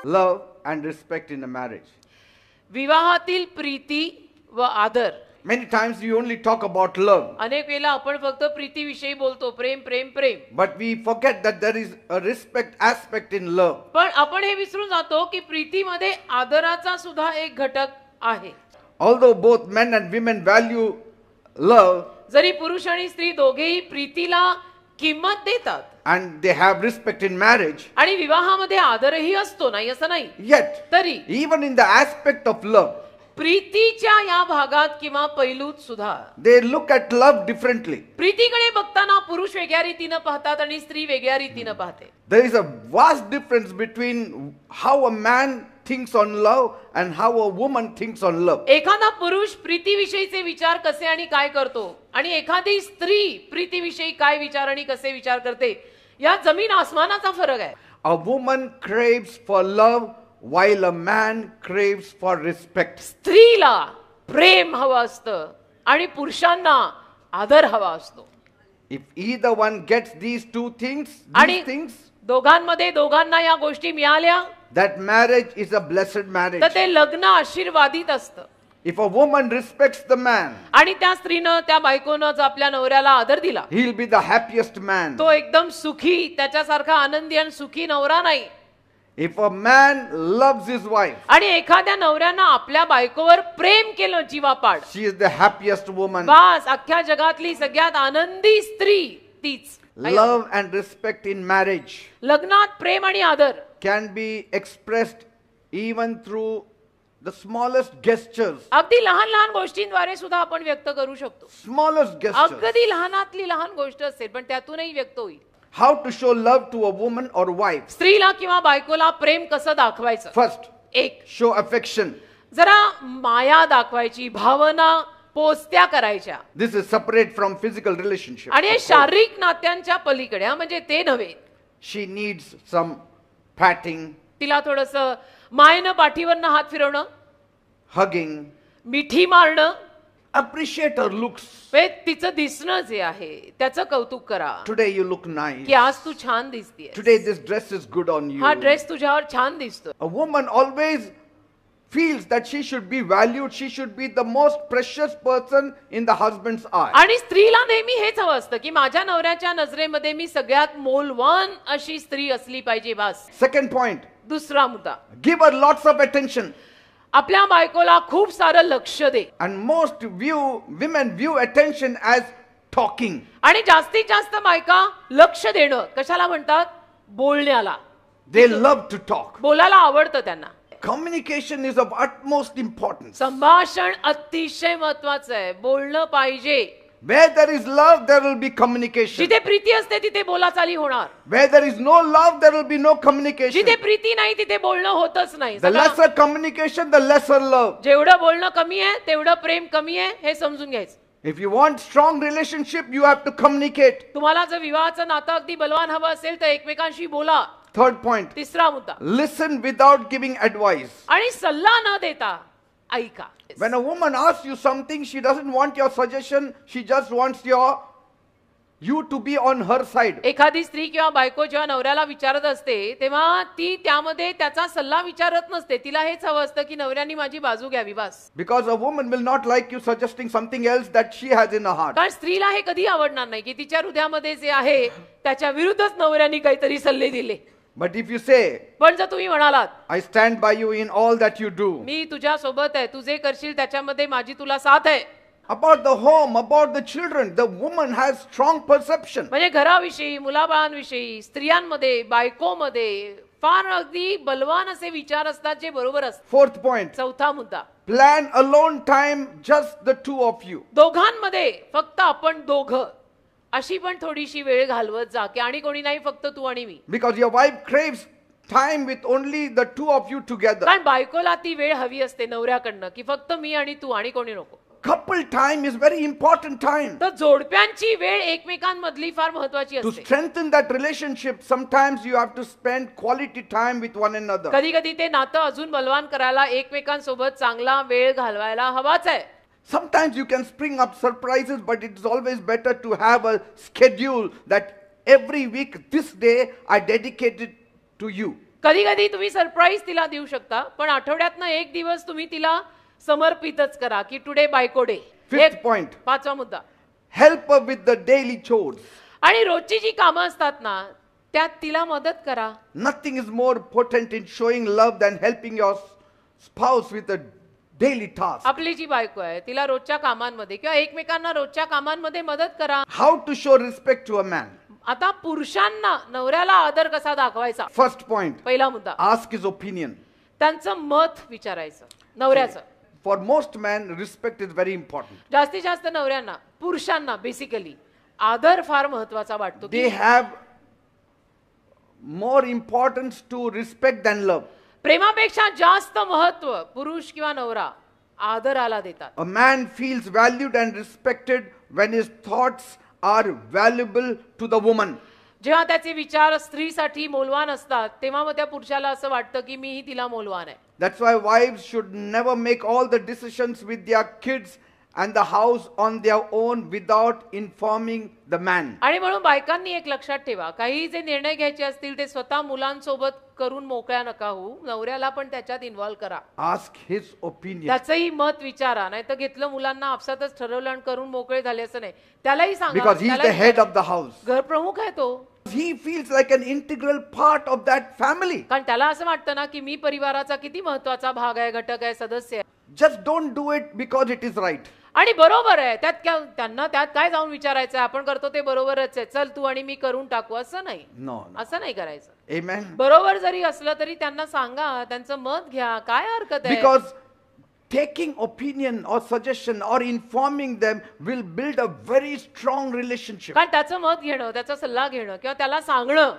Love and respect in a marriage. विवाहातील Preeti व आदर. Many times we only talk about love. अनेक वेळेला आपण फक्त प्रीतीविषयी बोलतो, प्रेम प्रेम प्रेम. But we forget that there is a respect aspect in love. पण आपण हे विसरून जातो की प्रीतीमध्ये आदराचा सुद्धा एक घटक आहे. Although both men and women value love, जरी पुरुष आणि स्त्री दोघेही प्रीतीला किंमत देतात and they have respect in marriage, आणि विवाहामध्ये आदरही असतो, नाही असं नाही, yet तरी even in the aspect of love, प्रीतीच्या या भागात किंवा पैलूत सुद्धा they look at love differently. प्रीतीकडे बघताना पुरुष वेगळ्या रीतीने पाहतात आणि स्त्री वेगळ्या रीतीने पाहते. There is a vast difference between how a man thinks on love and how a woman thinks on love. एखादा पुरुष प्रीतीविषयीचे विचार कसे आणि काय करतो आणि एखादी स्त्री प्रीतीविषयी काय विचार आणि कसे विचार करते, या जमीन आसमानाचा फरक आहे. A woman craves for love while a man craves for respect. स्त्रीला प्रेम हवं असतं आणि पुरुषांना आदर हवा असतो. If either one gets these two things, दोघांना या गोष्टी मिळाल्या, that marriage is a blessed marriage. तर ते लग्न आशीर्वादित असतं. If a woman respects the man, आणि त्या स्त्रीनं त्या बायकोनं जर आपल्या नवऱ्याला आदर दिला, he'll be the happiest man. तो एकदम सुखी, त्याच्यासारखा आनंदी आणि सुखी नवरा नाही. If a man loves his wife, आणि एखाद्या नवऱ्यानं आपल्या बायकोवर प्रेम केलं जीवापाड, she is the happiest woman. बस अख्ख्या जगातली सगळ्यात आनंदी स्त्री तीच. Love and respect in marriage लग्नात प्रेम आणि आदर can be expressed even through the smallest gestures. अगदी लहान लहान गोष्टींद्वारे सुद्धा आपण व्यक्त करू शकतो. Smallest gestures. अगदी लहानातली लहान गोष्ट असेल पण त्यातूनही व्यक्त होईल. How to show love to a woman or wife? स्त्रीला किंवा बायकोला प्रेम कसं दाखवायचं? First, एक, show affection. जरा माया दाखवायची, भावना पोचत्या करायच्या. This is separate from physical relationship. आणि शारीरिक नात्यांच्या पलीकडे, म्हणजे ते नव्हे. She needs some patting, तिला थोडंसं मायेनं पाठीवरनं हात फिरवणं, hugging, मिठी मारणं, appreciate her looks. तिचं दिसणं जे आहे त्याचं कौतुक करा. Today you look nice. की आज तू छान दिसतेस. Today this dress is good on you. हा ड्रेस तुझ्यावर छान दिसतो. A woman always feels that she should be valued, she should be the most precious person in the husband's eye. आणि स्त्रीला नेहमी हेच हवं असतं की माझ्या नवऱ्याच्या नजरेमध्ये मी सगळ्यात मौल्यवान अशी स्त्री असली पाहिजे. बस. Second point, दुसरा मुद्दा, give her lots of attention. आपल्या बायकोला खूप सारं लक्ष दे. And most women view attention as talking. आणि जास्तीत जास्त बायका लक्ष देणं कशाला म्हणतात? बोलण्याला. They love to talk. बोलायला आवडतं त्यांना. Communication is of utmost importance. संभाषण अतिशय महत्त्वाचं आहे. बोलणं पाहिजे. Where there is love, there will be communication. जिथे प्रीती असते तिथे बोलाचाली होणार. Where there is no love, there will be no communication. जिथे प्रीती नाही तिथे बोलणं होतच नाही. The lesser communication, the lesser love. जेवढं बोलणं कमी आहे तेवढं प्रेम कमी आहे हे समजून घ्यायचं. If you want strong relationship, you have to communicate. तुम्हाला जर विवाहाचं नातं अगदी बलवान हवं असेल तर एकमेकांशी बोला. Third point, तिसरा मुद्दा, listen without giving advice. आणि सल्ला न देता ऐका. When a woman asks you something, she doesn't want your suggestion, she just wants you to be on her side. एखादी स्त्री किंवा बायको जेव्हा नवऱ्याला विचारत असते तेव्हा ती त्यामध्ये त्याचा सल्ला विचारत नसते. तिला हेच हवं असतं की नवऱ्याने माझी बाजू घ्यावी बस. Because a woman will not like you suggesting something else that she has in her heart. कारण स्त्रीला हे कधी आवडणार नाही की तिच्या हृदयामध्ये जे आहे त्याच्या विरुद्धच नवऱ्याने काहीतरी सल्ले दिले. But if you say, पण जर तुम्ही म्हणालात, I stand by you in all that you do. मी तुझ्या सोबत आहे, तू जे करशील त्याच्यामध्ये माझी तुला साथ आहे. About the home, about the children, the woman has strong perception. म्हणजे घराविषयी, मुलाबाळांविषयी, स्त्रियांमध्ये, बायकोमध्ये फार अगदी बलवान असे विचार असतात जे बरोबर असतात. Fourth point, चौथा मुद्दा, plan alone time, just the two of you. दोघांमध्ये फक्त आपण दोघं अशी पण थोडीशी वेळ घालवत जा की आणि कोणी नाही, फक्त तू आणि मी. Because your wife craves time with only the two of you together. कारण बायकोला ती वेळ हवी असते नवऱ्याकडनं की फक्त मी आणि तू आणि कोणी नको. Couple time is very important time. तर जोडप्यांची वेळ एकमेकांमधली फार महत्त्वाची To असते. strengthen that relationship, sometimes you have to spend quality time with one another. कधी कधी ते नातं अजून बलवान करायला एकमेकांसोबत चांगला वेळ घालवायला हवाच आहे. Sometimes you can spring up surprises, but it's always better to have a schedule that every week, this day, I dedicate it to you. कधी कधी तुम्ही सरप्राईज तिला देऊ शकता, पण आठवड्यातनं एक दिवस तुम्ही तिला समर्पितच करा की टुडे बायको डे. Fifth point. पाचवा मुद्दा. Help her with the daily chores. आणि रोजची जी कामं असतात ना त्यात तिला मदत करा. Nothing is more potent in showing love than helping your spouse with the daily task. आपली जी बायको आहे तिला रोजच्या कामांमध्ये किंवा एकमेकांना रोजच्या कामांमध्ये मदत करा. How to show respect to a man? आता पुरुषांना नवऱ्याला आदर कसा दाखवायचा. First point. पहिला मुद्दा, Ask his opinion. त्यांचं मत विचारायचं नवऱ्याचं. For most men, respect is very important. जास्तीत जास्त नवऱ्यांना, पुरुषांना बेसिकली आदर फार महत्वाचा वाटतो. They have more importance to respect than love. प्रेमापेक्षा जास्त महत्व पुरुष किंवा नवरा आदराला देतात. A man feels valued and respected when his thoughts are valuable to the woman. जेव्हा त्याचे विचार स्त्रीसाठी मौल्यवान असतात तेव्हा मग त्या पुरुषाला असं वाटतं की मीही तिला मौल्यवान आहे. That's why wives should never make all the decisions with their kids and the house on their own without informing the man. आणि म्हणून बायकांनी एक लक्षात ठेवा, काही जे निर्णय घ्यायचे असतील ते स्वतः मुलांसोबत करून मोकळ्या नका होऊ, नवऱ्याला पण त्याच्यात इन्व्हॉल्व करा. Ask his opinion. त्याचंही मत विचारा, नाही तर घेतलं मुलांना आपसातच ठरवलं आणि करून मोकळे झाले असं नाही. त्यालाही सांगा, Because he is the head of the house. घर प्रमुख आहे तो. He feels like an integral part of that family. कारण त्याला असं वाटतं ना की मी परिवाराचा किती महत्वाचा भाग आहे, घटक आहे, सदस्य आहे. Just don't do it because it is right. आणि बरोबर आहे, त्यांना त्यात काय जाऊन विचारायचं, आपण करतो ते बरोबरच आहे, चल तू आणि मी करून टाकू, असं नाही. No. असं नाही करायचं. Amen. बरोबर जरी असलं तरी त्यांना सांगा, त्यांचं मत घ्या, काय हरकत आहे. Because taking opinion or suggestion or informing them will build a very strong relationship. कारण त्याचं मत घेणं, त्याचा सल्ला घेणं किंवा त्याला सांगणं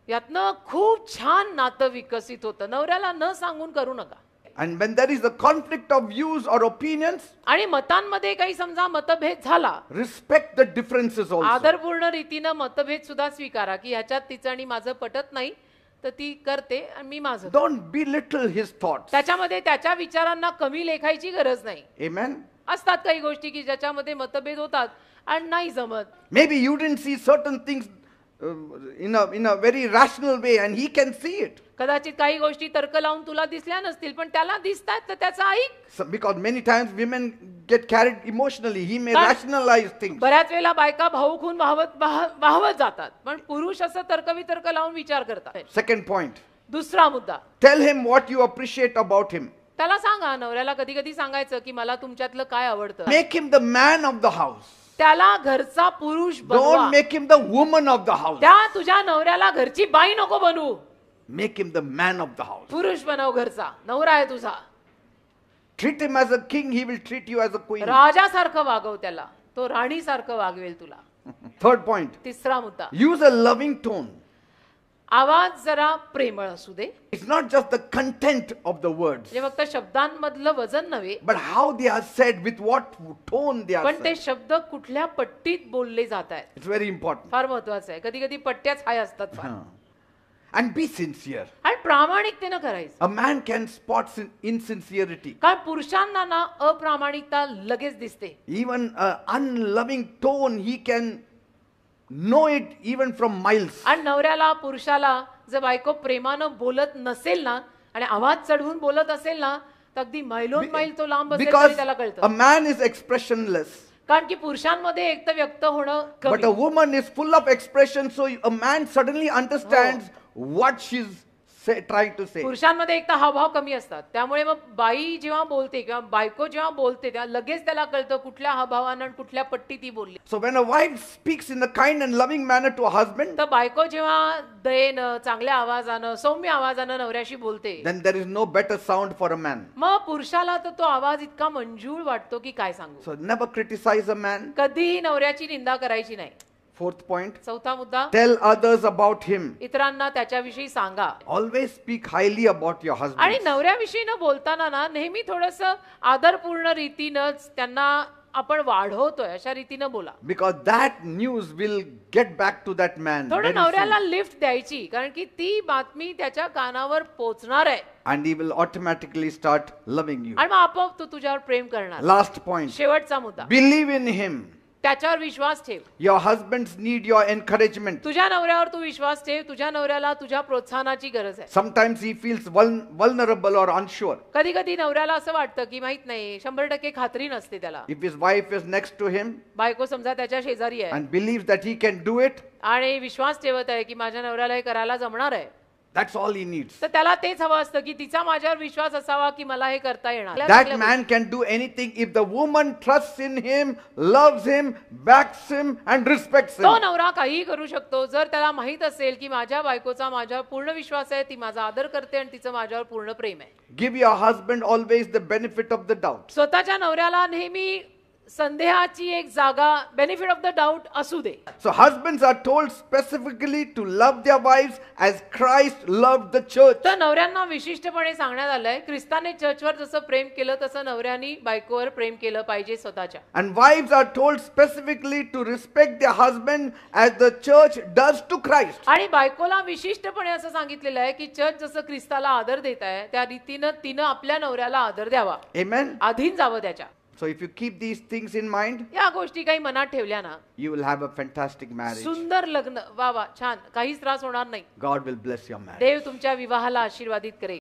यातनं खूप छान नातं विकसित होतं. नवऱ्याला न सांगून करू नका. And when there is a conflict of views or opinions, आणि मतांमध्ये काही समजा मतभेद झाला, respect the differences also. आदरपूर्ण रीतीनं मतभेद सुद्धा स्वीकारा की ह्याच्यात तिचं आणि माझं पटत नाही, तर ती करते आणि मी माझं. Don't belittle his thoughts. त्याच्यामध्ये त्याच्या विचारांना कमी लेखायची गरज नाही. Amen. असतात काही गोष्टी की ज्याच्यामध्ये मतभेद होतात आणि नाही जमत. Maybe you didn't see certain things in a very rational way and he can see it. कदाचित काही गोष्टी तर्क लावून तुला दिसल्या नसतील पण त्याला दिसतात, तर त्याचं ऐक. Because many times women get carried emotionally. He may rationalize things. बऱ्याच वेळेला बायका भावूकून वाहवत जातात, पण पुरुष असं तर्कवितर्क लावून विचार करतात. Second point. दुसरा मुद्दा, Tell him what you appreciate about him. त्याला सांगा, नवऱ्याला कधी कधी सांगायचं की मला तुमच्यातलं काय आवडतं. Make him the man of the house. त्याला घरचा पुरुष बनवा. Don't make him the woman of the house. त्या तुझ्या नवऱ्याला घरची बाई नको बनवू. Make him the man of the house. पुरुष बनव घरचा, नवरा आहे तुझा. Treat him as a king, he will treat you as a queen. राजासारखं वागव त्याला, तो राणीसारखं वागवेल तुला. Third point. तिसरा मुद्दा, Use a loving tone. आवाज जरा प्रेमळ असू दे. It's not just the content of the words, म्हणजे फक्त शब्दांमधलं वजन नव्हे, but how they are said, with what tone they are पण ते said. शब्द कुठल्या पट्टीत बोलले जात आहेत, It's very important. फार महत्वाचं आहे. कधी कधी पट्ट्याच हाय असतात फार. And be sincere. आणि प्रामाणिकतेनं करायचं. A man can spot insincerity. कारण पुरुषांना ना अप्रामाणिकता लगेच दिसते. Even an unloving tone, he can know it even from miles. आणि नवऱ्याला पुरुषाला जर बायको प्रेमानं बोलत नसेल ना आणि आवाज चढवून बोलत असेल ना, तर अगदी मैलोन मैल तो लांब असेल तरी Because त्याला a कळतं. man is expressionless, कारण की पुरुषांमध्ये एक तर व्यक्त होणं but कमी. a woman is full of expression, so a man suddenly understands what she's trying to say. पुरुषांमध्ये एक तर हावभाव कमी असतात, त्यामुळे मग बाई जेव्हा बोलते किंवा बायको जेव्हा बोलते तेव्हा लगेच त्याला कळतं कुठल्या हावभावानं आणि कुठल्या पट्टी ती बोलली. So when a wife speaks in a kind and loving manner to a husband, तर बायको जेव्हा दयेनं, चांगल्या आवाजानं, सौम्य आवाजानं नवऱ्याशी बोलते, then there is no better sound for a man. मग पुरुषाला तर तो आवाज इतका मंजूळ वाटतो की काय सांगू. So never criticize a man. कधीही नवऱ्याची निंदा करायची नाही. Fourth point. चौथा मुद्दा, Tell others about him. इतरांना त्याच्याविषयी सांगा. Always speak highly about your husband. आणि नवऱ्याविषयी न बोलताना ना नेहमी थोडस आदरपूर्ण रीतीनंच त्यांना आपण वाढवतोय अशा रीतीनं बोला. Because that news will get back to that man. थोडं very soon. नवऱ्याला लिफ्ट द्यायची, कारण की ती बातमी त्याच्या कानावर पोहोचणार आहे. and he will automatically start loving you. आणि मग आपोआप तो तुझ्यावर प्रेम करणार. Last point. शेवटचा मुद्दा, Believe in him. त्याच्यावर विश्वास ठेव. Your husbands need your encouragement. तुझ्या नवऱ्यावर तू विश्वास ठेव. तुझ्या नवऱ्याला तुझ्या प्रोत्साहनाची गरज आहे. Sometimes he feels vulnerable or unsure. कधी कधी नवऱ्याला असं वाटतं की माहित नाही, 100% खात्री नसते त्याला. If his wife is next to him बायको समजा त्याच्या शेजारी आहे and believes that he can do it, आणि विश्वास ठेवत आहे की माझ्या नवऱ्याला हे करायला जमणार आहे, that's all he needs. तर त्याला तेच हवं असतं की तिचा माझ्यावर विश्वास असावा की मला हे करता येणार. That man can do anything if the woman trusts in him, loves him, backs him, and respects तो him. नवरा काहीही करू शकतो जर त्याला माहित असेल की माझ्या बायकोचा माझ्यावर पूर्ण विश्वास आहे, ती माझा आदर करते आणि तिचं माझ्यावर पूर्ण प्रेम आहे. Give your husband always the benefit of the doubt. स्वतःच्या नवऱ्याला नेहमी संदेहाची एक जागा, बेनिफिट ऑफ द डाऊट असू दे. So husbands are told specifically to love their wives as Christ loved the church. तर नवऱ्यांना विशिष्टपणे सांगण्यात आलंय, ख्रिस्ताने चर्चवर जसं प्रेम केलं तसं नवऱ्यांनी बायकोवर प्रेम केलं पाहिजे स्वतःच्या. And wives are told specifically to respect their husband as the church does to Christ. आणि बायकोला विशिष्टपणे असं सांगितलेलं आहे की चर्च जसं ख्रिस्ताला आदर देत आहे त्या रीतीनं तिनं आपल्या नवऱ्याला आदर द्यावा, Amen. अधीन जावं त्याच्या. So if you keep these things in mind, या गोष्टी काही मनात ठेवल्या ना, you will have a fantastic marriage. सुंदर लग्न, वा वा, छान, काहीच त्रास होणार नाही. God will bless your marriage. देव तुमच्या विवाहाला आशीर्वादित करेल.